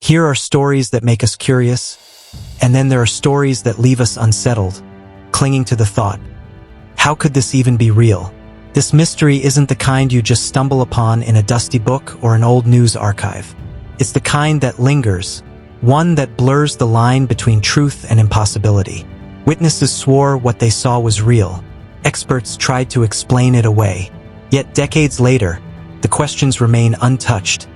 Here are stories that make us curious, and then there are stories that leave us unsettled, clinging to the thought, how could this even be real? This mystery isn't the kind you just stumble upon in a dusty book or an old news archive. It's the kind that lingers, one that blurs the line between truth and impossibility. Witnesses swore what they saw was real. Experts tried to explain it away. Yet decades later, the questions remain untouched,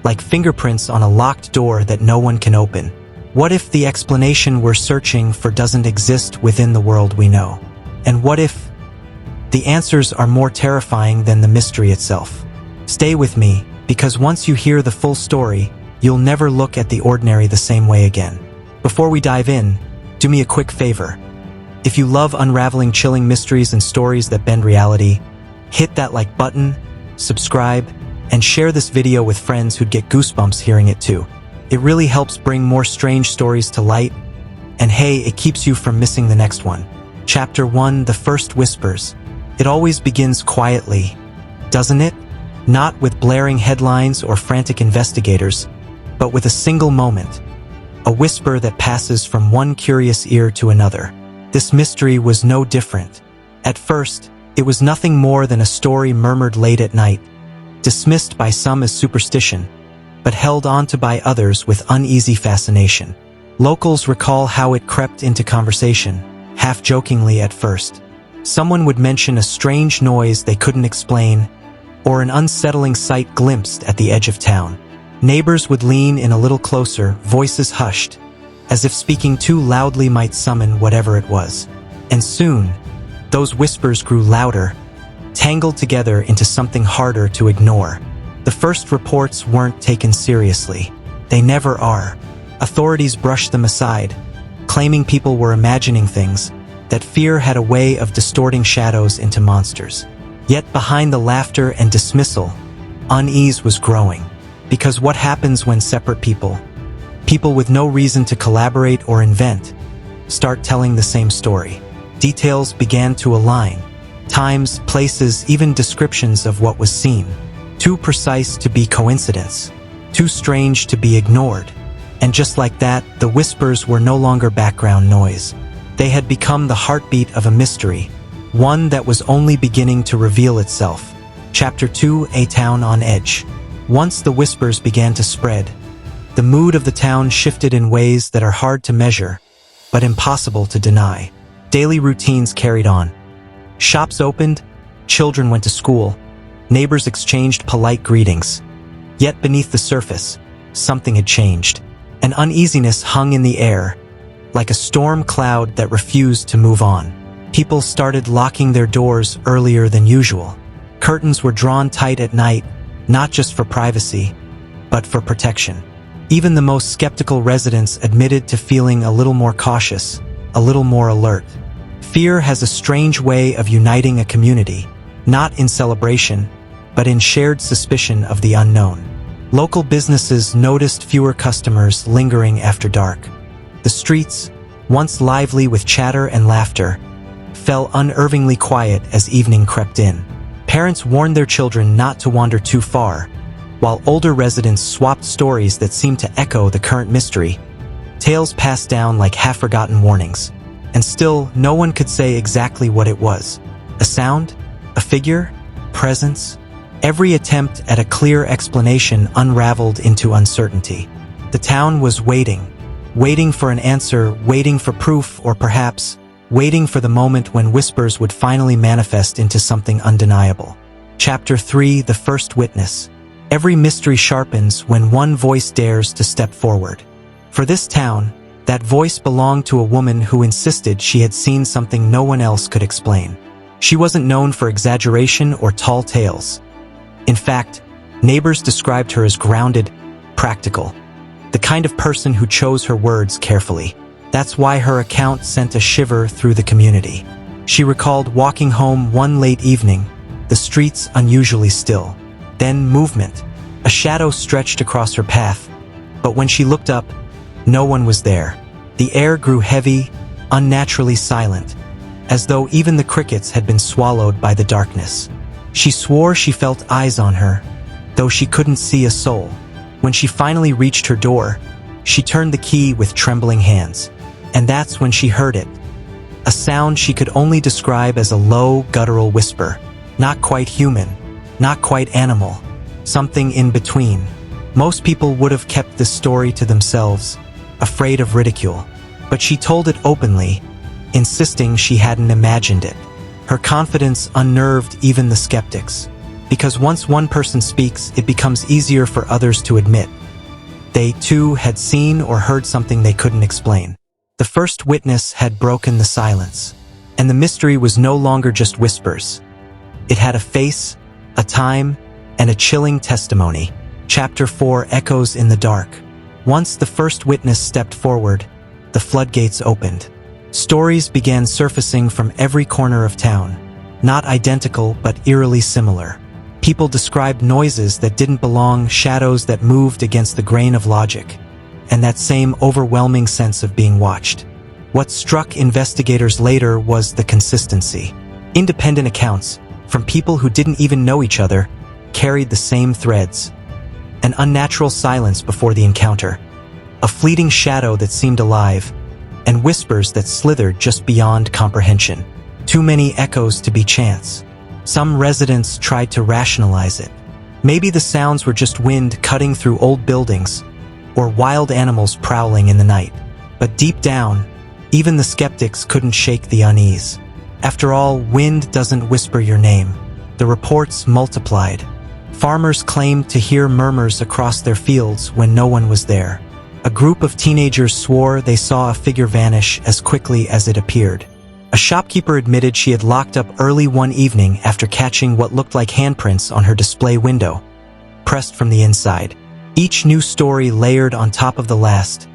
like fingerprints on a locked door that no one can open. What if the explanation we're searching for doesn't exist within the world we know? And what if the answers are more terrifying than the mystery itself? Stay with me, because once you hear the full story, you'll never look at the ordinary the same way again. Before we dive in, do me a quick favor. If you love unraveling chilling mysteries and stories that bend reality, hit that like button, subscribe, and share this video with friends who'd get goosebumps hearing it too. It really helps bring more strange stories to light, and hey, it keeps you from missing the next one. Chapter 1: The First Whispers. It always begins quietly, doesn't it? Not with blaring headlines or frantic investigators, but with a single moment, a whisper that passes from one curious ear to another. This mystery was no different. At first, it was nothing more than a story murmured late at night, dismissed by some as superstition, but held onto by others with uneasy fascination. Locals recall how it crept into conversation, half-jokingly at first. Someone would mention a strange noise they couldn't explain, or an unsettling sight glimpsed at the edge of town. Neighbors would lean in a little closer, voices hushed, as if speaking too loudly might summon whatever it was. And soon, those whispers grew louder, tangled together into something harder to ignore. The first reports weren't taken seriously. They never are. Authorities brushed them aside, claiming people were imagining things, that fear had a way of distorting shadows into monsters. Yet behind the laughter and dismissal, unease was growing. Because what happens when separate people with no reason to collaborate or invent, start telling the same story? Details began to align. Times, places, even descriptions of what was seen. Too precise to be coincidence. Too strange to be ignored. And just like that, the whispers were no longer background noise. They had become the heartbeat of a mystery, one that was only beginning to reveal itself. Chapter 2: A Town on Edge. Once the whispers began to spread, the mood of the town shifted in ways that are hard to measure, but impossible to deny. Daily routines carried on. Shops opened, children went to school, neighbors exchanged polite greetings. Yet beneath the surface, something had changed. An uneasiness hung in the air, like a storm cloud that refused to move on. People started locking their doors earlier than usual. Curtains were drawn tight at night, not just for privacy, but for protection. Even the most skeptical residents admitted to feeling a little more cautious, a little more alert. Fear has a strange way of uniting a community, not in celebration, but in shared suspicion of the unknown. Local businesses noticed fewer customers lingering after dark. The streets, once lively with chatter and laughter, fell unnervingly quiet as evening crept in. Parents warned their children not to wander too far, while older residents swapped stories that seemed to echo the current mystery. Tales passed down like half-forgotten warnings. And still, no one could say exactly what it was. A sound? A figure? Presence? Every attempt at a clear explanation unraveled into uncertainty. The town was waiting for an answer, waiting for proof, or perhaps waiting for the moment when whispers would finally manifest into something undeniable. Chapter 3: The First Witness. Every mystery sharpens when one voice dares to step forward. For this town, that voice belonged to a woman who insisted she had seen something no one else could explain. She wasn't known for exaggeration or tall tales. In fact, neighbors described her as grounded, practical, the kind of person who chose her words carefully. That's why her account sent a shiver through the community. She recalled walking home one late evening, the streets unusually still. Then movement. A shadow stretched across her path, but when she looked up, no one was there. The air grew heavy, unnaturally silent, as though even the crickets had been swallowed by the darkness. She swore she felt eyes on her, though she couldn't see a soul. When she finally reached her door, she turned the key with trembling hands. And that's when she heard it. A sound she could only describe as a low, guttural whisper. Not quite human, not quite animal, something in between. Most people would have kept this story to themselves, afraid of ridicule. But she told it openly, insisting she hadn't imagined it. Her confidence unnerved even the skeptics. Because once one person speaks, it becomes easier for others to admit. They, too, had seen or heard something they couldn't explain. The first witness had broken the silence. And the mystery was no longer just whispers. It had a face, a time, and a chilling testimony. Chapter 4 echoes in the dark. Once the first witness stepped forward, the floodgates opened. Stories began surfacing from every corner of town. Not identical, but eerily similar. People described noises that didn't belong, shadows that moved against the grain of logic, and that same overwhelming sense of being watched. What struck investigators later was the consistency. Independent accounts, from people who didn't even know each other, carried the same threads. An unnatural silence before the encounter, a fleeting shadow that seemed alive, and whispers that slithered just beyond comprehension. Too many echoes to be chance. Some residents tried to rationalize it. Maybe the sounds were just wind cutting through old buildings, or wild animals prowling in the night. But deep down, even the skeptics couldn't shake the unease. After all, wind doesn't whisper your name. The reports multiplied. Farmers claimed to hear murmurs across their fields when no one was there. A group of teenagers swore they saw a figure vanish as quickly as it appeared. A shopkeeper admitted she had locked up early one evening after catching what looked like handprints on her display window, pressed from the inside. Each new story layered on top of the last,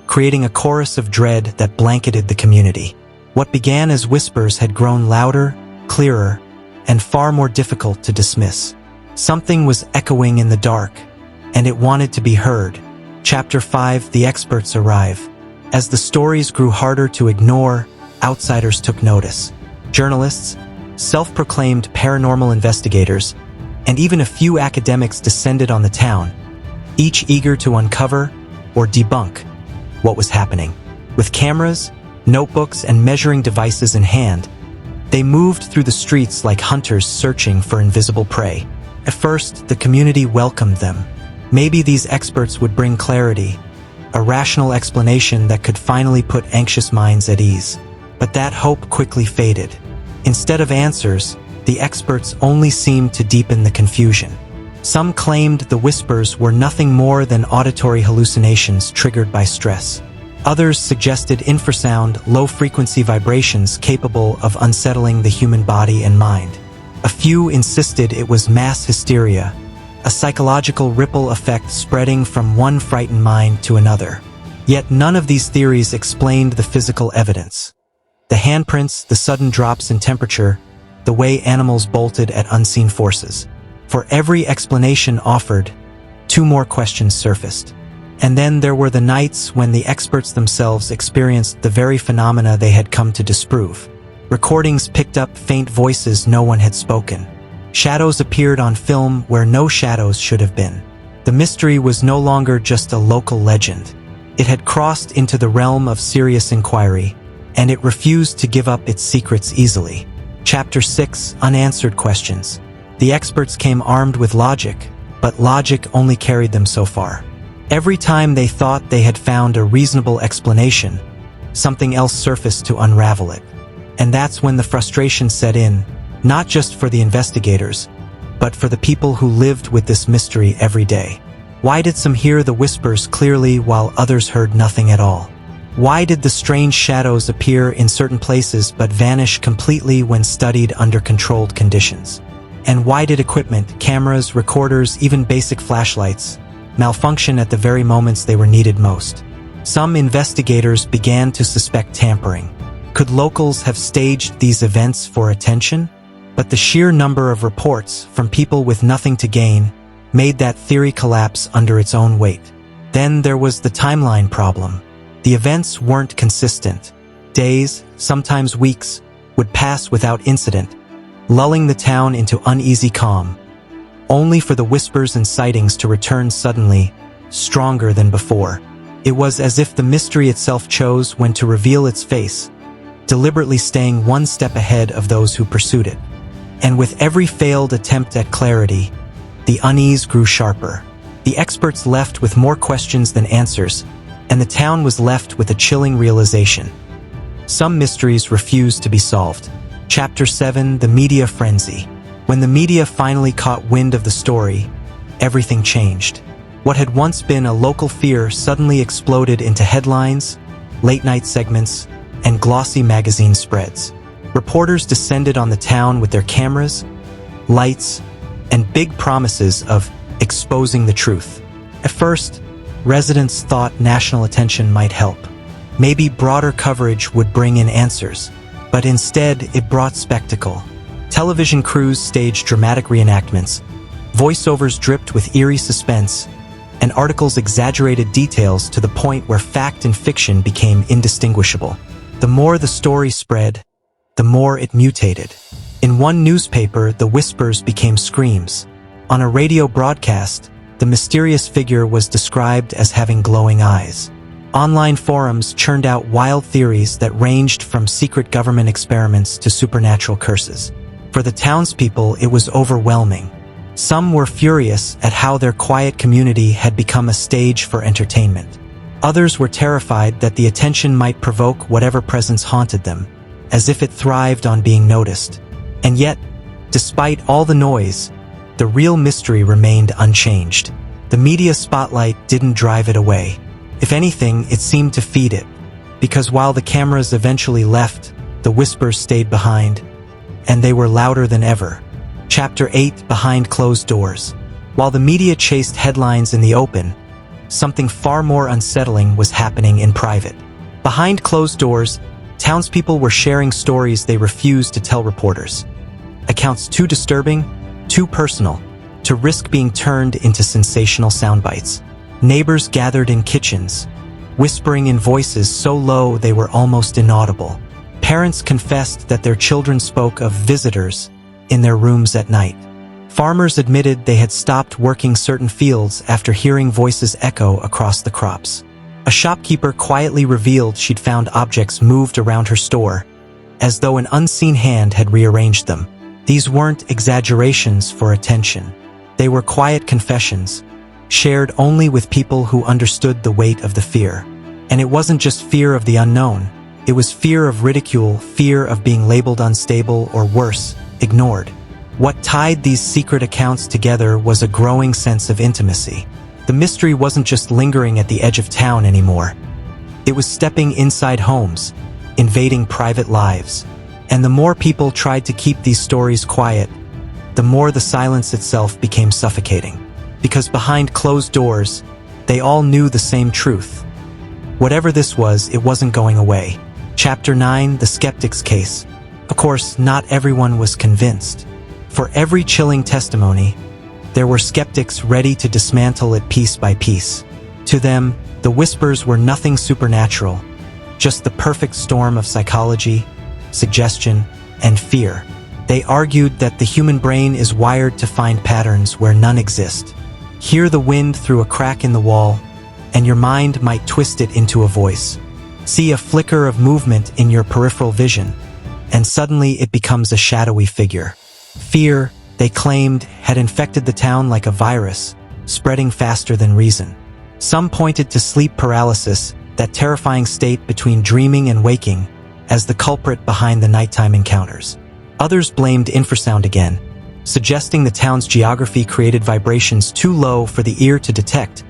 creating a chorus of dread that blanketed the community. What began as whispers had grown louder, clearer, and far more difficult to dismiss. Something was echoing in the dark, and it wanted to be heard. Chapter 5: The experts arrive. As the stories grew harder to ignore, outsiders took notice. Journalists, self-proclaimed paranormal investigators, and even a few academics descended on the town, each eager to uncover or debunk what was happening. With cameras, notebooks, and measuring devices in hand, they moved through the streets like hunters searching for invisible prey. At first, the community welcomed them. Maybe these experts would bring clarity, a rational explanation that could finally put anxious minds at ease. But that hope quickly faded. Instead of answers, the experts only seemed to deepen the confusion. Some claimed the whispers were nothing more than auditory hallucinations triggered by stress. Others suggested infrasound, low-frequency vibrations capable of unsettling the human body and mind. A few insisted it was mass hysteria, a psychological ripple effect spreading from one frightened mind to another. Yet none of these theories explained the physical evidence. The handprints, the sudden drops in temperature, the way animals bolted at unseen forces. For every explanation offered, two more questions surfaced. And then there were the nights when the experts themselves experienced the very phenomena they had come to disprove. Recordings picked up faint voices no one had spoken. Shadows appeared on film where no shadows should have been. The mystery was no longer just a local legend. It had crossed into the realm of serious inquiry, and it refused to give up its secrets easily. Chapter 6: Unanswered Questions. The experts came armed with logic, but logic only carried them so far. Every time they thought they had found a reasonable explanation, something else surfaced to unravel it. And that's when the frustration set in, not just for the investigators, but for the people who lived with this mystery every day. Why did some hear the whispers clearly while others heard nothing at all? Why did the strange shadows appear in certain places but vanish completely when studied under controlled conditions? And why did equipment, cameras, recorders, even basic flashlights, malfunction at the very moments they were needed most? Some investigators began to suspect tampering. Could locals have staged these events for attention? But the sheer number of reports from people with nothing to gain made that theory collapse under its own weight. Then there was the timeline problem. The events weren't consistent. Days, sometimes weeks, would pass without incident, lulling the town into uneasy calm, only for the whispers and sightings to return suddenly, stronger than before. It was as if the mystery itself chose when to reveal its face, deliberately staying one step ahead of those who pursued it. And with every failed attempt at clarity, the unease grew sharper. The experts left with more questions than answers, and the town was left with a chilling realization. Some mysteries refused to be solved. Chapter 7: The Media Frenzy. When the media finally caught wind of the story, everything changed. What had once been a local fear suddenly exploded into headlines, late-night segments, and glossy magazine spreads. Reporters descended on the town with their cameras, lights, and big promises of exposing the truth. At first, residents thought national attention might help. Maybe broader coverage would bring in answers, but instead it brought spectacle. Television crews staged dramatic reenactments, voiceovers dripped with eerie suspense, and articles exaggerated details to the point where fact and fiction became indistinguishable. The more the story spread, the more it mutated. In one newspaper, the whispers became screams. On a radio broadcast, the mysterious figure was described as having glowing eyes. Online forums churned out wild theories that ranged from secret government experiments to supernatural curses. For the townspeople, it was overwhelming. Some were furious at how their quiet community had become a stage for entertainment. Others were terrified that the attention might provoke whatever presence haunted them, as if it thrived on being noticed. And yet, despite all the noise, the real mystery remained unchanged. The media spotlight didn't drive it away. If anything, it seemed to feed it, because while the cameras eventually left, the whispers stayed behind, and they were louder than ever. Chapter 8: Behind Closed Doors. While the media chased headlines in the open, something far more unsettling was happening in private. Behind closed doors, townspeople were sharing stories they refused to tell reporters. Accounts too disturbing, too personal, to risk being turned into sensational soundbites. Neighbors gathered in kitchens, whispering in voices so low they were almost inaudible. Parents confessed that their children spoke of visitors in their rooms at night. Farmers admitted they had stopped working certain fields after hearing voices echo across the crops. A shopkeeper quietly revealed she'd found objects moved around her store, as though an unseen hand had rearranged them. These weren't exaggerations for attention. They were quiet confessions, shared only with people who understood the weight of the fear. And it wasn't just fear of the unknown. It was fear of ridicule, fear of being labeled unstable, or worse, ignored. What tied these secret accounts together was a growing sense of intimacy. The mystery wasn't just lingering at the edge of town anymore. It was stepping inside homes, invading private lives. And the more people tried to keep these stories quiet, the more the silence itself became suffocating. Because behind closed doors, they all knew the same truth. Whatever this was, it wasn't going away. Chapter 9: The Skeptic's Case. Of course, not everyone was convinced. For every chilling testimony, there were skeptics ready to dismantle it piece by piece. To them, the whispers were nothing supernatural, just the perfect storm of psychology, suggestion, and fear. They argued that the human brain is wired to find patterns where none exist. Hear the wind through a crack in the wall, and your mind might twist it into a voice. See a flicker of movement in your peripheral vision, and suddenly it becomes a shadowy figure. Fear, they claimed, had infected the town like a virus, spreading faster than reason. Some pointed to sleep paralysis, that terrifying state between dreaming and waking, as the culprit behind the nighttime encounters. Others blamed infrasound again, suggesting the town's geography created vibrations too low for the ear to detect,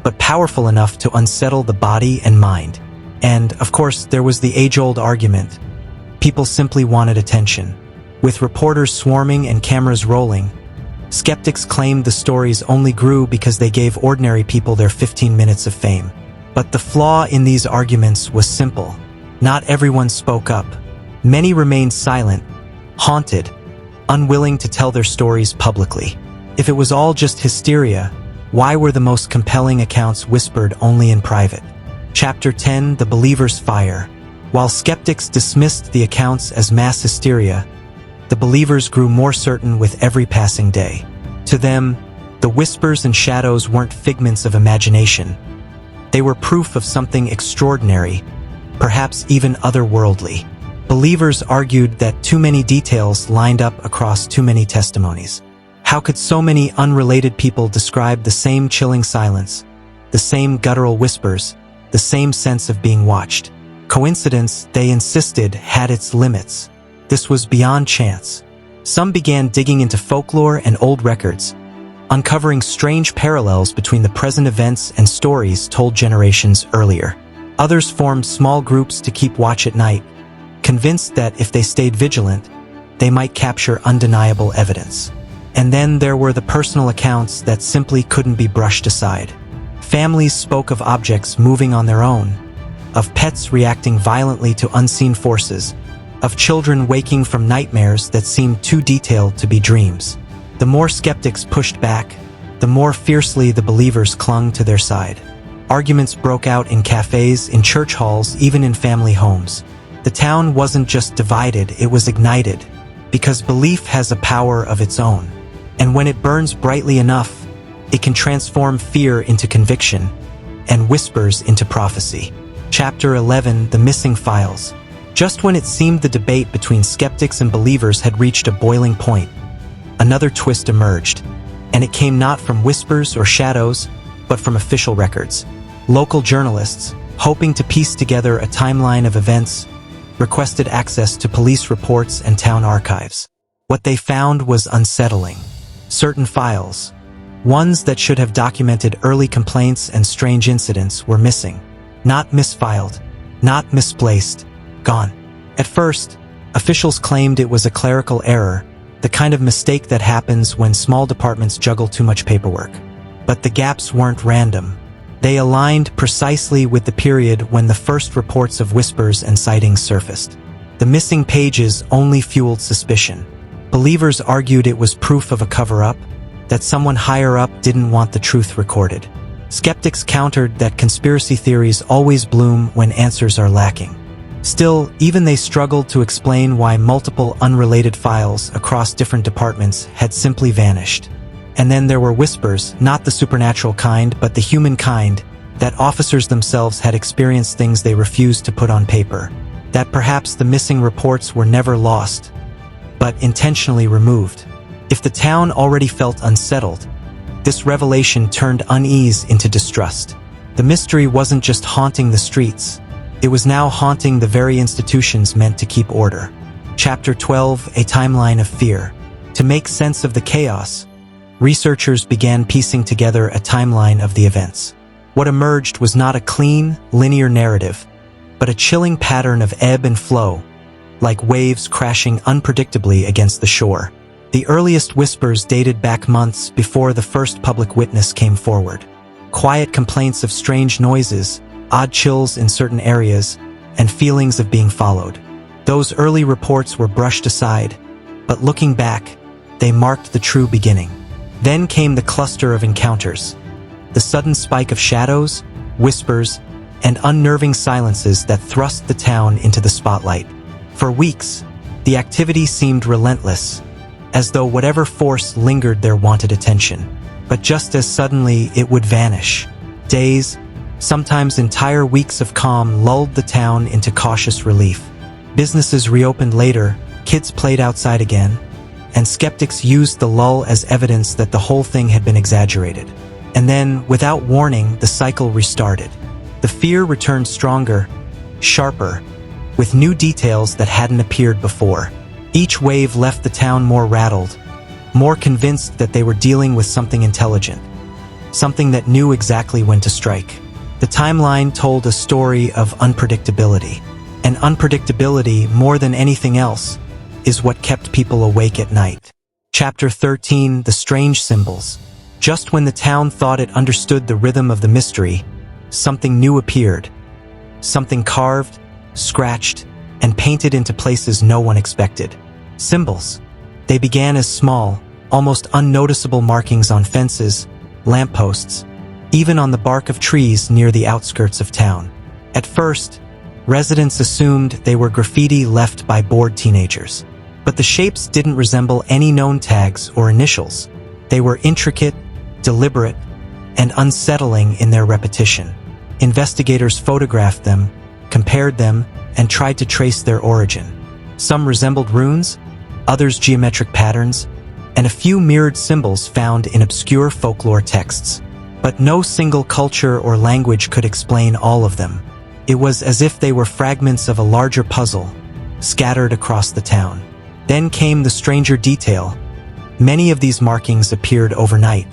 but powerful enough to unsettle the body and mind. And, of course, there was the age-old argument. People simply wanted attention. With reporters swarming and cameras rolling, skeptics claimed the stories only grew because they gave ordinary people their 15 minutes of fame. But the flaw in these arguments was simple. Not everyone spoke up. Many remained silent, haunted, unwilling to tell their stories publicly. If it was all just hysteria, why were the most compelling accounts whispered only in private? Chapter 10: The Believer's Fire. While skeptics dismissed the accounts as mass hysteria, the believers grew more certain with every passing day. To them, The whispers and shadows weren't figments of imagination. They were proof of something extraordinary, perhaps even otherworldly. Believers argued that too many details lined up across too many testimonies. How could so many unrelated people describe the same chilling silence, the same guttural whispers, the same sense of being watched? Coincidence, they insisted, had its limits. This was beyond chance. Some began digging into folklore and old records, uncovering strange parallels between the present events and stories told generations earlier. Others formed small groups to keep watch at night, convinced that if they stayed vigilant, they might capture undeniable evidence. And then there were the personal accounts that simply couldn't be brushed aside. Families spoke of objects moving on their own, of pets reacting violently to unseen forces, of children waking from nightmares that seemed too detailed to be dreams. The more skeptics pushed back, the more fiercely the believers clung to their side. Arguments broke out in cafes, in church halls, even in family homes. The town wasn't just divided, it was ignited, because belief has a power of its own. And when it burns brightly enough, it can transform fear into conviction and whispers into prophecy. Chapter 11: The Missing Files. Just when it seemed the debate between skeptics and believers had reached a boiling point, another twist emerged, and it came not from whispers or shadows, but from official records. Local journalists, hoping to piece together a timeline of events, requested access to police reports and town archives. What they found was unsettling. Certain files, ones that should have documented early complaints and strange incidents, were missing. Not misfiled, not misplaced, gone. At first, officials claimed it was a clerical error, the kind of mistake that happens when small departments juggle too much paperwork. But the gaps weren't random. They aligned precisely with the period when the first reports of whispers and sightings surfaced. The missing pages only fueled suspicion. Believers argued it was proof of a cover-up, that someone higher up didn't want the truth recorded. Skeptics countered that conspiracy theories always bloom when answers are lacking. Still, even they struggled to explain why multiple unrelated files across different departments had simply vanished. And then there were whispers, not the supernatural kind, but the human kind, that officers themselves had experienced things they refused to put on paper. That perhaps the missing reports were never lost, but intentionally removed. If the town already felt unsettled, this revelation turned unease into distrust. The mystery wasn't just haunting the streets, it was now haunting the very institutions meant to keep order. Chapter 12: A Timeline of Fear. To make sense of the chaos, researchers began piecing together a timeline of the events. What emerged was not a clean, linear narrative, but a chilling pattern of ebb and flow, like waves crashing unpredictably against the shore. The earliest whispers dated back months before the first public witness came forward. Quiet complaints of strange noises, odd chills in certain areas, and feelings of being followed. Those early reports were brushed aside, but looking back, they marked the true beginning. Then came the cluster of encounters, the sudden spike of shadows, whispers, and unnerving silences that thrust the town into the spotlight. For weeks, the activity seemed relentless, as though whatever force lingered there wanted attention. But just as suddenly, it would vanish. Days, sometimes entire weeks of calm lulled the town into cautious relief. Businesses reopened later, kids played outside again, and skeptics used the lull as evidence that the whole thing had been exaggerated. And then, without warning, the cycle restarted. The fear returned stronger, sharper, with new details that hadn't appeared before. Each wave left the town more rattled, more convinced that they were dealing with something intelligent, something that knew exactly when to strike. The timeline told a story of unpredictability. And unpredictability, more than anything else, is what kept people awake at night. Chapter 13: The Strange Symbols. Just when the town thought it understood the rhythm of the mystery, something new appeared. Something carved, scratched, and painted into places no one expected. Symbols. They began as small, almost unnoticeable markings on fences, lampposts, even on the bark of trees near the outskirts of town. At first, residents assumed they were graffiti left by bored teenagers. But the shapes didn't resemble any known tags or initials. They were intricate, deliberate, and unsettling in their repetition. Investigators photographed them, compared them, and tried to trace their origin. Some resembled runes, others geometric patterns, and a few mirrored symbols found in obscure folklore texts. But no single culture or language could explain all of them. It was as if they were fragments of a larger puzzle, scattered across the town. Then came the stranger detail. Many of these markings appeared overnight.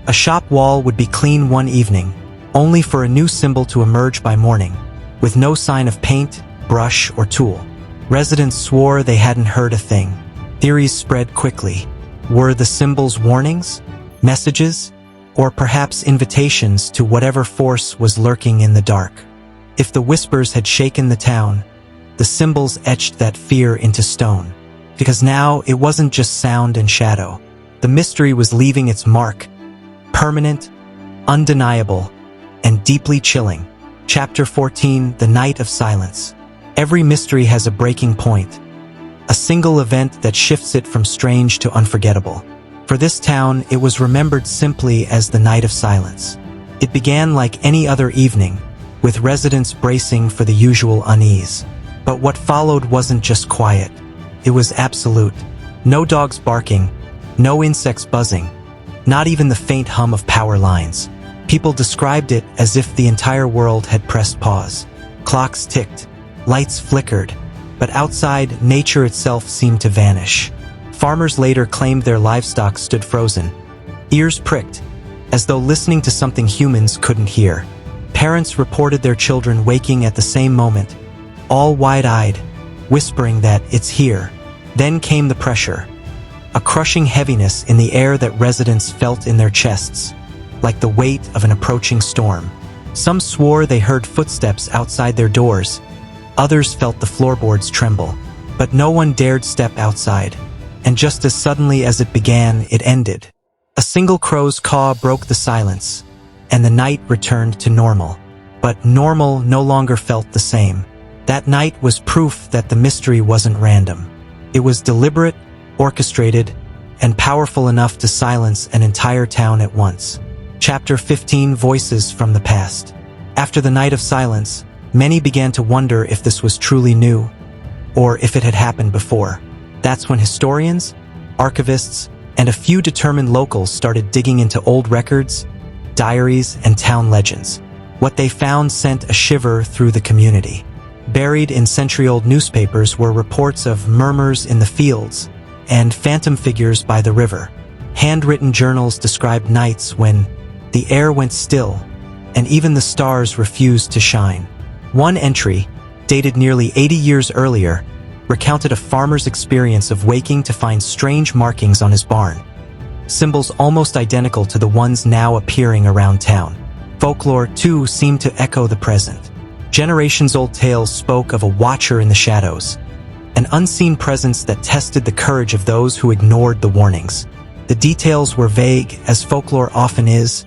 A shop wall would be clean one evening, only for a new symbol to emerge by morning, with no sign of paint, brush, or tool. Residents swore they hadn't heard a thing. Theories spread quickly. Were the symbols warnings, messages, or perhaps invitations to whatever force was lurking in the dark? If the whispers had shaken the town, the symbols etched that fear into stone. Because now it wasn't just sound and shadow. The mystery was leaving its mark, permanent, undeniable, and deeply chilling. Chapter 14, The Night of Silence. Every mystery has a breaking point, a single event that shifts it from strange to unforgettable. For this town, it was remembered simply as the Night of Silence. It began like any other evening, with residents bracing for the usual unease. But what followed wasn't just quiet. It was absolute. No dogs barking, no insects buzzing, not even the faint hum of power lines. People described it as if the entire world had pressed pause. Clocks ticked, lights flickered, but outside, nature itself seemed to vanish. Farmers later claimed their livestock stood frozen, ears pricked, as though listening to something humans couldn't hear. Parents reported their children waking at the same moment, all wide-eyed, whispering that it's here. Then came the pressure, a crushing heaviness in the air that residents felt in their chests, like the weight of an approaching storm. Some swore they heard footsteps outside their doors, others felt the floorboards tremble, but no one dared step outside. And just as suddenly as it began, it ended. A single crow's caw broke the silence, and the night returned to normal. But normal no longer felt the same. That night was proof that the mystery wasn't random. It was deliberate, orchestrated, and powerful enough to silence an entire town at once. Chapter 15, Voices from the Past. After the Night of Silence, many began to wonder if this was truly new, or if it had happened before. That's when historians, archivists, and a few determined locals started digging into old records, diaries, and town legends. What they found sent a shiver through the community. Buried in century-old newspapers were reports of murmurs in the fields and phantom figures by the river. Handwritten journals described nights when the air went still and even the stars refused to shine. One entry, dated nearly 80 years earlier, recounted a farmer's experience of waking to find strange markings on his barn, symbols almost identical to the ones now appearing around town. Folklore, too, seemed to echo the present. Generations-old tales spoke of a watcher in the shadows, an unseen presence that tested the courage of those who ignored the warnings. The details were vague, as folklore often is,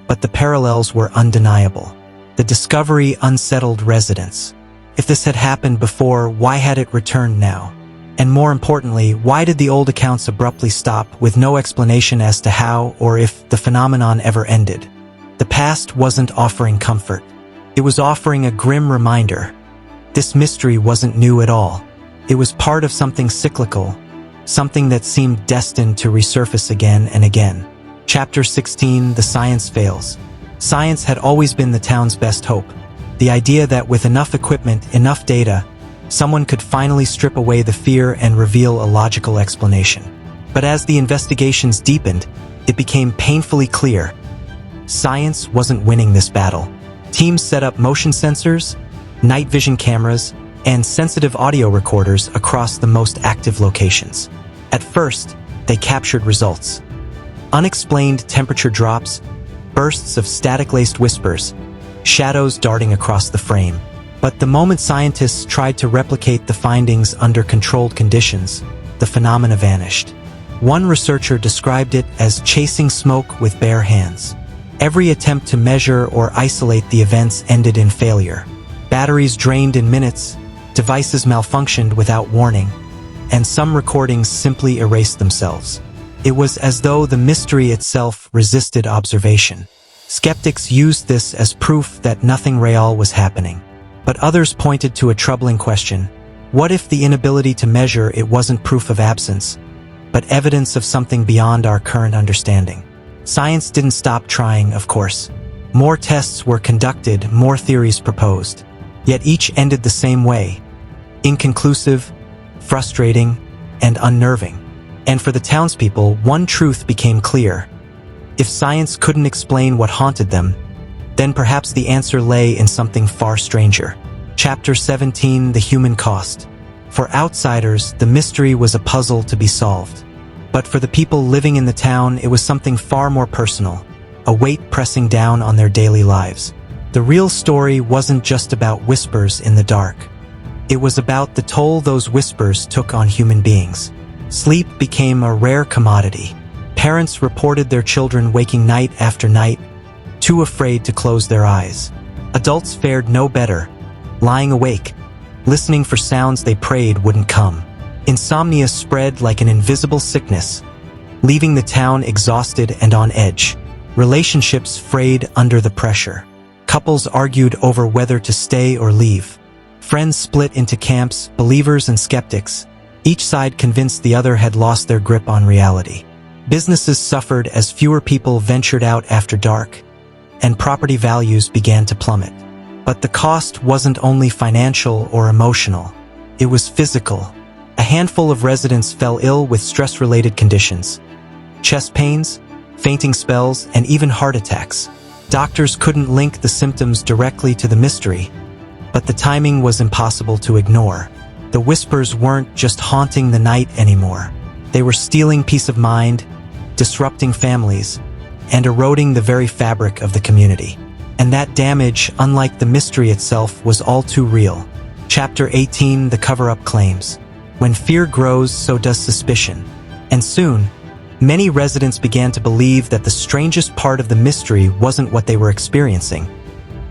but the parallels were undeniable. The discovery unsettled residents. If this had happened before, why had it returned now? And more importantly, why did the old accounts abruptly stop, with no explanation as to how or if the phenomenon ever ended? The past wasn't offering comfort. It was offering a grim reminder. This mystery wasn't new at all. It was part of something cyclical, something that seemed destined to resurface again and again. Chapter 16, The Science Fails. Science had always been the town's best hope. The idea that with enough equipment, enough data, someone could finally strip away the fear and reveal a logical explanation. But as the investigations deepened, it became painfully clear. Science wasn't winning this battle. Teams set up motion sensors, night vision cameras, and sensitive audio recorders across the most active locations. At first, they captured results. Unexplained temperature drops, bursts of static-laced whispers, shadows darting across the frame. But the moment scientists tried to replicate the findings under controlled conditions, the phenomena vanished. One researcher described it as chasing smoke with bare hands. Every attempt to measure or isolate the events ended in failure. Batteries drained in minutes, devices malfunctioned without warning, and some recordings simply erased themselves. It was as though the mystery itself resisted observation. Skeptics used this as proof that nothing real was happening. But others pointed to a troubling question. What if the inability to measure it wasn't proof of absence, but evidence of something beyond our current understanding? Science didn't stop trying, of course. More tests were conducted, more theories proposed. Yet each ended the same way. Inconclusive, frustrating, and unnerving. And for the townspeople, one truth became clear. If science couldn't explain what haunted them, then perhaps the answer lay in something far stranger. Chapter 17: The Human Cost. For outsiders, the mystery was a puzzle to be solved. But for the people living in the town, it was something far more personal, a weight pressing down on their daily lives. The real story wasn't just about whispers in the dark. It was about the toll those whispers took on human beings. Sleep became a rare commodity. Parents reported their children waking night after night, too afraid to close their eyes. Adults fared no better, lying awake, listening for sounds they prayed wouldn't come. Insomnia spread like an invisible sickness, leaving the town exhausted and on edge. Relationships frayed under the pressure. Couples argued over whether to stay or leave. Friends split into camps, believers and skeptics, each side convinced the other had lost their grip on reality. Businesses suffered as fewer people ventured out after dark, and property values began to plummet. But the cost wasn't only financial or emotional. It was physical. A handful of residents fell ill with stress-related conditions. Chest pains, fainting spells, and even heart attacks. Doctors couldn't link the symptoms directly to the mystery, but the timing was impossible to ignore. The whispers weren't just haunting the night anymore. They were stealing peace of mind, disrupting families, and eroding the very fabric of the community. And that damage, unlike the mystery itself, was all too real. Chapter 18: The Cover-Up Claims. When fear grows, so does suspicion. And soon, many residents began to believe that the strangest part of the mystery wasn't what they were experiencing,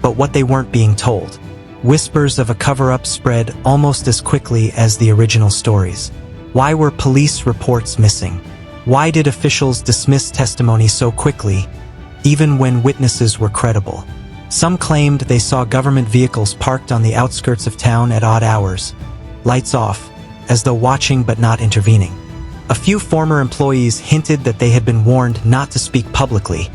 but what they weren't being told. Whispers of a cover-up spread almost as quickly as the original stories. Why were police reports missing? Why did officials dismiss testimony so quickly, even when witnesses were credible? Some claimed they saw government vehicles parked on the outskirts of town at odd hours, lights off, as though watching but not intervening. A few former employees hinted that they had been warned not to speak publicly,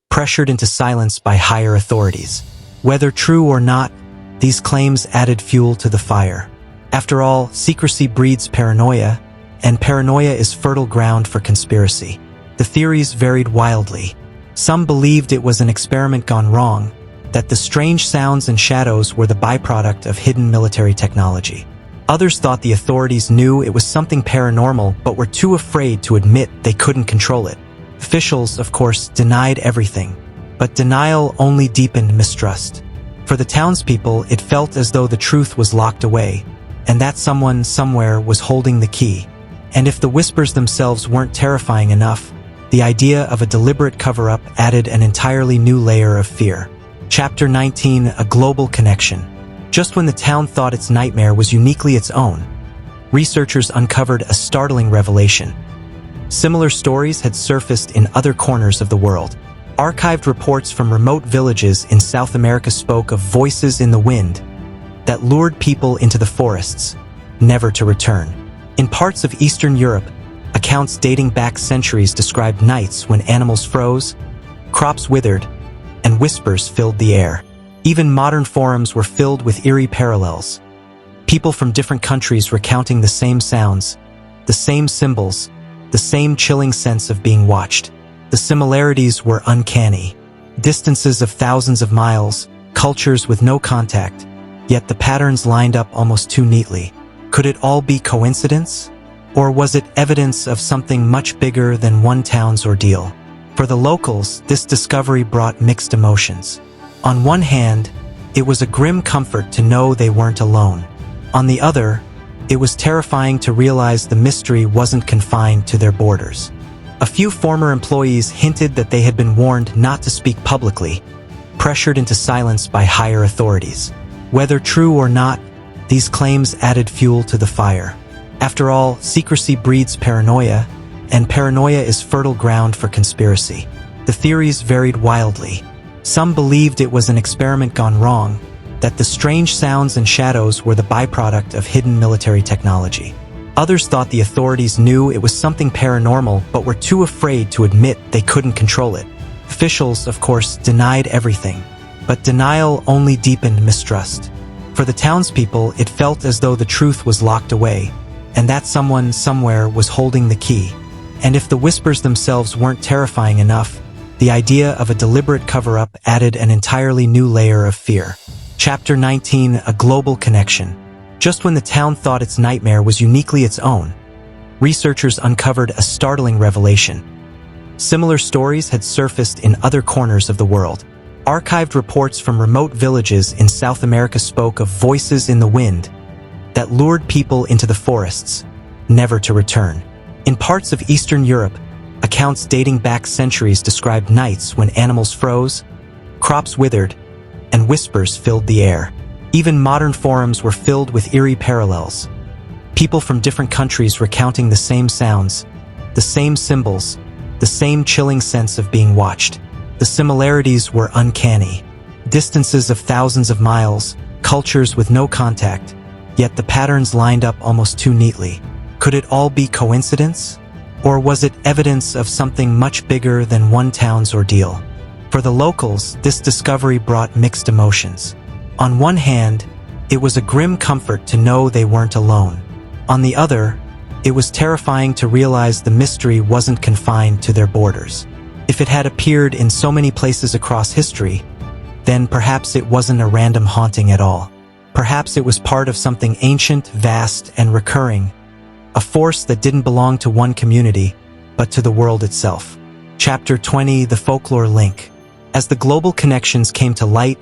pressured into silence by higher authorities. Whether true or not, these claims added fuel to the fire. After all, secrecy breeds paranoia, and paranoia is fertile ground for conspiracy. The theories varied wildly. Some believed it was an experiment gone wrong, that the strange sounds and shadows were the byproduct of hidden military technology. Others thought the authorities knew it was something paranormal but were too afraid to admit they couldn't control it. Officials, of course, denied everything, but denial only deepened mistrust. For the townspeople, it felt as though the truth was locked away, and that someone somewhere was holding the key. And if the whispers themselves weren't terrifying enough, the idea of a deliberate cover-up added an entirely new layer of fear. Chapter 19: A Global Connection. Just when the town thought its nightmare was uniquely its own, researchers uncovered a startling revelation. Similar stories had surfaced in other corners of the world. Archived reports from remote villages in South America spoke of voices in the wind that lured people into the forests, never to return. In parts of Eastern Europe, accounts dating back centuries described nights when animals froze, crops withered, and whispers filled the air. Even modern forums were filled with eerie parallels. People from different countries recounting the same sounds, the same symbols, the same chilling sense of being watched. The similarities were uncanny. Distances of thousands of miles, cultures with no contact, yet the patterns lined up almost too neatly. Could it all be coincidence? Or was it evidence of something much bigger than one town's ordeal? For the locals, this discovery brought mixed emotions. On one hand, it was a grim comfort to know they weren't alone. On the other, it was terrifying to realize the mystery wasn't confined to their borders. A few former employees hinted that they had been warned not to speak publicly, pressured into silence by higher authorities. Whether true or not, these claims added fuel to the fire. After all, secrecy breeds paranoia, and paranoia is fertile ground for conspiracy. The theories varied wildly. Some believed it was an experiment gone wrong, that the strange sounds and shadows were the byproduct of hidden military technology. Others thought the authorities knew it was something paranormal but were too afraid to admit they couldn't control it. Officials, of course, denied everything, but denial only deepened mistrust. For the townspeople, it felt as though the truth was locked away, and that someone somewhere was holding the key. And if the whispers themselves weren't terrifying enough, the idea of a deliberate cover-up added an entirely new layer of fear. Chapter 19: A Global Connection. Just when the town thought its nightmare was uniquely its own, researchers uncovered a startling revelation. Similar stories had surfaced in other corners of the world. Archived reports from remote villages in South America spoke of voices in the wind that lured people into the forests, never to return. In parts of Eastern Europe, accounts dating back centuries described nights when animals froze, crops withered, and whispers filled the air. Even modern forums were filled with eerie parallels. People from different countries recounting the same sounds, the same symbols, the same chilling sense of being watched. The similarities were uncanny. Distances of thousands of miles, cultures with no contact, yet the patterns lined up almost too neatly. Could it all be coincidence? Or was it evidence of something much bigger than one town's ordeal? For the locals, this discovery brought mixed emotions. On one hand, it was a grim comfort to know they weren't alone. On the other, it was terrifying to realize the mystery wasn't confined to their borders. If it had appeared in so many places across history, then perhaps it wasn't a random haunting at all. Perhaps it was part of something ancient, vast, and recurring, a force that didn't belong to one community, but to the world itself. Chapter 20: The Folklore Link. As the global connections came to light,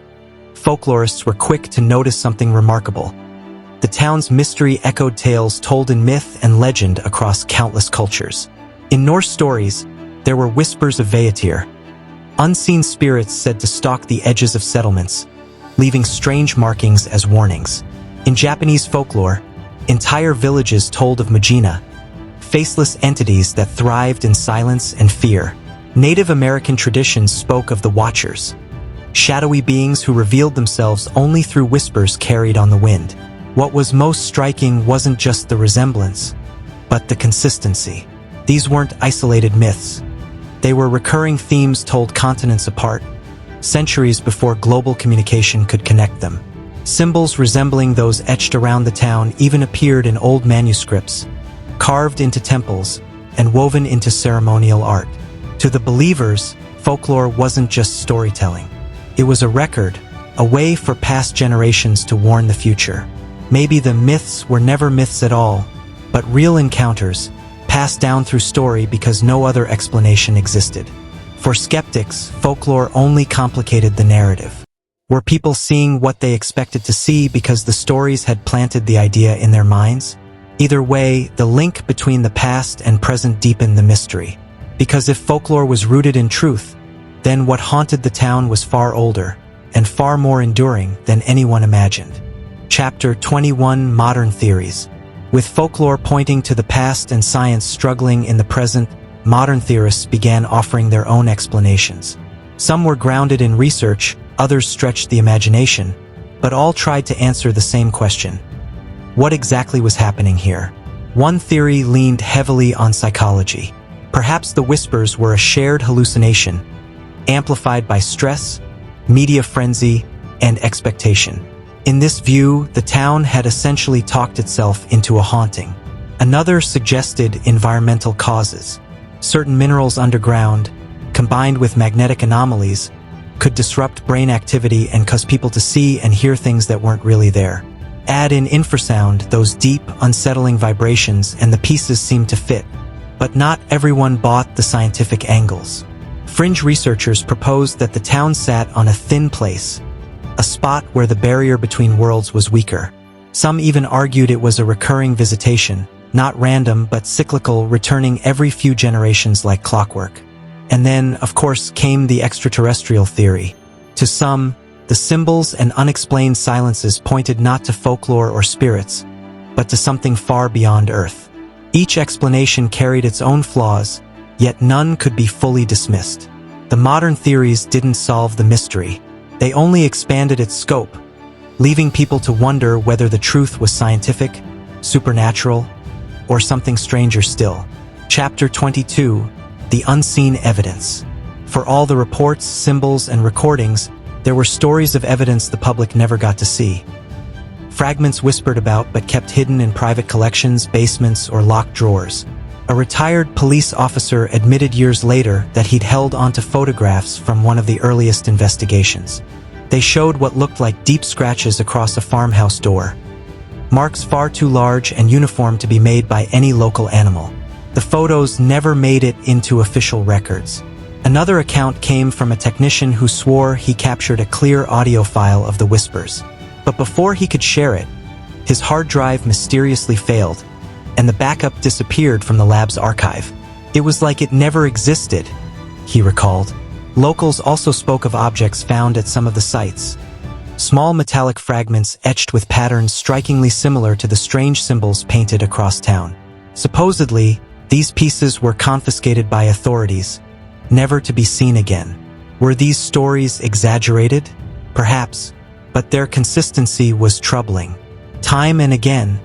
folklorists were quick to notice something remarkable. The town's mystery echoed tales told in myth and legend across countless cultures. In Norse stories, there were whispers of Veatir, unseen spirits said to stalk the edges of settlements, leaving strange markings as warnings. In Japanese folklore, entire villages told of Majina, faceless entities that thrived in silence and fear. Native American traditions spoke of the Watchers, shadowy beings who revealed themselves only through whispers carried on the wind. What was most striking wasn't just the resemblance, but the consistency. These weren't isolated myths. They were recurring themes told continents apart, centuries before global communication could connect them. Symbols resembling those etched around the town even appeared in old manuscripts, carved into temples, and woven into ceremonial art. To the believers, folklore wasn't just storytelling. It was a record, a way for past generations to warn the future. Maybe the myths were never myths at all, but real encounters, passed down through story because no other explanation existed. For skeptics, folklore only complicated the narrative. Were people seeing what they expected to see because the stories had planted the idea in their minds? Either way, the link between the past and present deepened the mystery. Because if folklore was rooted in truth, then what haunted the town was far older and far more enduring than anyone imagined. Chapter 21: Modern Theories. With folklore pointing to the past and science struggling in the present, modern theorists began offering their own explanations. Some were grounded in research, others stretched the imagination, but all tried to answer the same question: what exactly was happening here? One theory leaned heavily on psychology. Perhaps the whispers were a shared hallucination, amplified by stress, media frenzy, and expectation. In this view, the town had essentially talked itself into a haunting. Another suggested environmental causes. Certain minerals underground, combined with magnetic anomalies, could disrupt brain activity and cause people to see and hear things that weren't really there. Add in infrasound, those deep, unsettling vibrations, and the pieces seemed to fit. But not everyone bought the scientific angles. Fringe researchers proposed that the town sat on a thin place, a spot where the barrier between worlds was weaker. Some even argued it was a recurring visitation, not random but cyclical, returning every few generations like clockwork. And then, of course, came the extraterrestrial theory. To some, the symbols and unexplained silences pointed not to folklore or spirits, but to something far beyond Earth. Each explanation carried its own flaws, yet none could be fully dismissed. The modern theories didn't solve the mystery. They only expanded its scope, leaving people to wonder whether the truth was scientific, supernatural, or something stranger still. Chapter 22: The Unseen Evidence. For all the reports, symbols, and recordings, there were stories of evidence the public never got to see. Fragments whispered about but kept hidden in private collections, basements, or locked drawers. A retired police officer admitted years later that he'd held onto photographs from one of the earliest investigations. They showed what looked like deep scratches across a farmhouse door, marks far too large and uniform to be made by any local animal. The photos never made it into official records. Another account came from a technician who swore he captured a clear audio file of the whispers. But before he could share it, his hard drive mysteriously failed, and the backup disappeared from the lab's archive. It was like it never existed, he recalled. Locals also spoke of objects found at some of the sites. Small metallic fragments etched with patterns strikingly similar to the strange symbols painted across town. Supposedly, these pieces were confiscated by authorities, never to be seen again. Were these stories exaggerated? Perhaps, but their consistency was troubling. Time and again,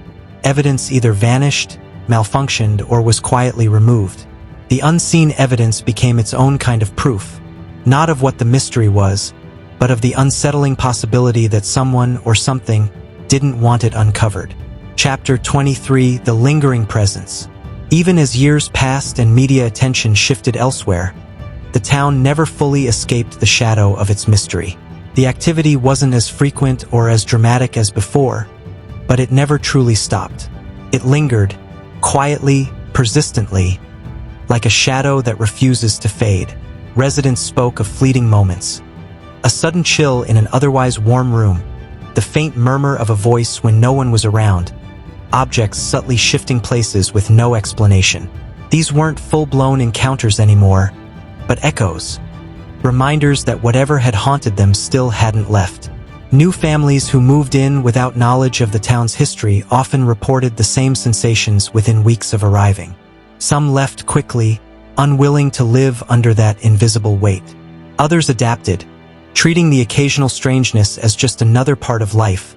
evidence either vanished, malfunctioned, or was quietly removed. The unseen evidence became its own kind of proof, not of what the mystery was, but of the unsettling possibility that someone or something didn't want it uncovered. Chapter 23: The Lingering Presence. Even as years passed and media attention shifted elsewhere, the town never fully escaped the shadow of its mystery. The activity wasn't as frequent or as dramatic as before, but it never truly stopped. It lingered, quietly, persistently, like a shadow that refuses to fade. Residents spoke of fleeting moments. A sudden chill in an otherwise warm room, the faint murmur of a voice when no one was around, objects subtly shifting places with no explanation. These weren't full-blown encounters anymore, but echoes. Reminders that whatever had haunted them still hadn't left. New families who moved in without knowledge of the town's history often reported the same sensations within weeks of arriving. Some left quickly, unwilling to live under that invisible weight. Others adapted, treating the occasional strangeness as just another part of life,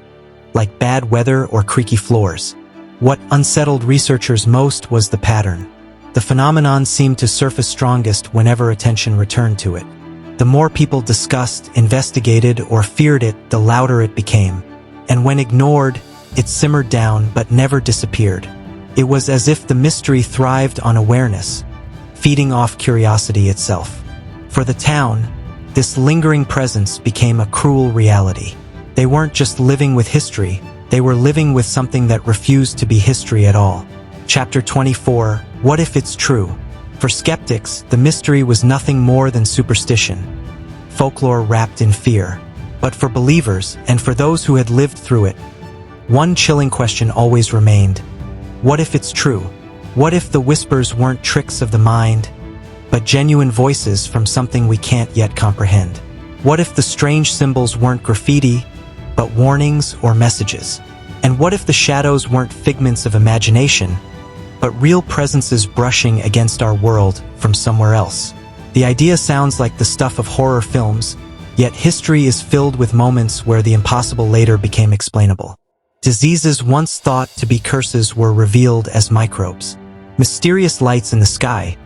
like bad weather or creaky floors. What unsettled researchers most was the pattern. The phenomenon seemed to surface strongest whenever attention returned to it. The more people discussed, investigated, or feared it, the louder it became. And when ignored, it simmered down but never disappeared. It was as if the mystery thrived on awareness, feeding off curiosity itself. For the town, this lingering presence became a cruel reality. They weren't just living with history, they were living with something that refused to be history at all. Chapter 24: What if it's true? For skeptics, the mystery was nothing more than superstition, folklore wrapped in fear. But for believers, and for those who had lived through it, one chilling question always remained. What if it's true? What if the whispers weren't tricks of the mind, but genuine voices from something we can't yet comprehend? What if the strange symbols weren't graffiti, but warnings or messages? And what if the shadows weren't figments of imagination, but real presences brushing against our world from somewhere else? The idea sounds like the stuff of horror films, yet history is filled with moments where the impossible later became explainable. Diseases once thought to be curses were revealed as microbes. Mysterious lights in the sky,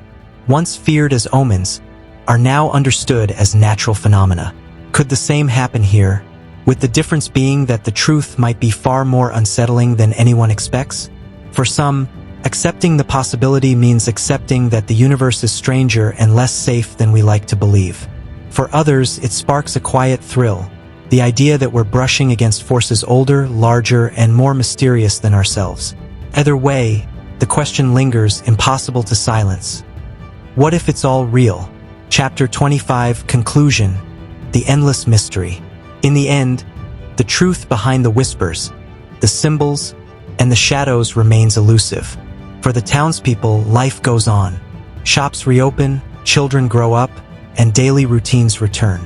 once feared as omens, are now understood as natural phenomena. Could the same happen here, with the difference being that the truth might be far more unsettling than anyone expects? For some, accepting the possibility means accepting that the universe is stranger and less safe than we like to believe. For others, it sparks a quiet thrill, the idea that we're brushing against forces older, larger, and more mysterious than ourselves. Either way, the question lingers, impossible to silence. What if it's all real? Chapter 25: Conclusion: The Endless Mystery. In the end, the truth behind the whispers, the symbols, and the shadows remains elusive. For the townspeople, life goes on. Shops reopen, children grow up, and daily routines return.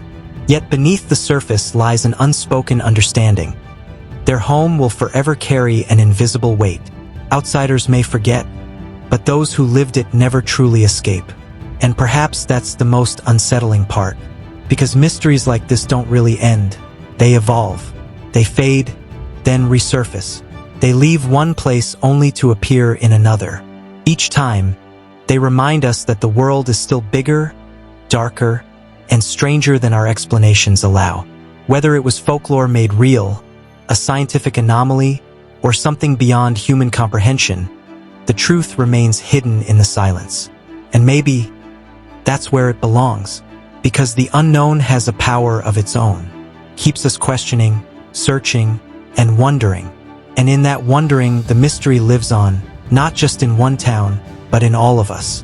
Yet beneath the surface lies an unspoken understanding. Their home will forever carry an invisible weight. Outsiders may forget, but those who lived it never truly escape. And perhaps that's the most unsettling part, because mysteries like this don't really end. They evolve. They fade, then resurface. They leave one place only to appear in another. Each time, they remind us that the world is still bigger, darker, and stranger than our explanations allow. Whether it was folklore made real, a scientific anomaly, or something beyond human comprehension, the truth remains hidden in the silence. And maybe that's where it belongs, because the unknown has a power of its own, keeps us questioning, searching, and wondering. And in that wondering, the mystery lives on, not just in one town, but in all of us.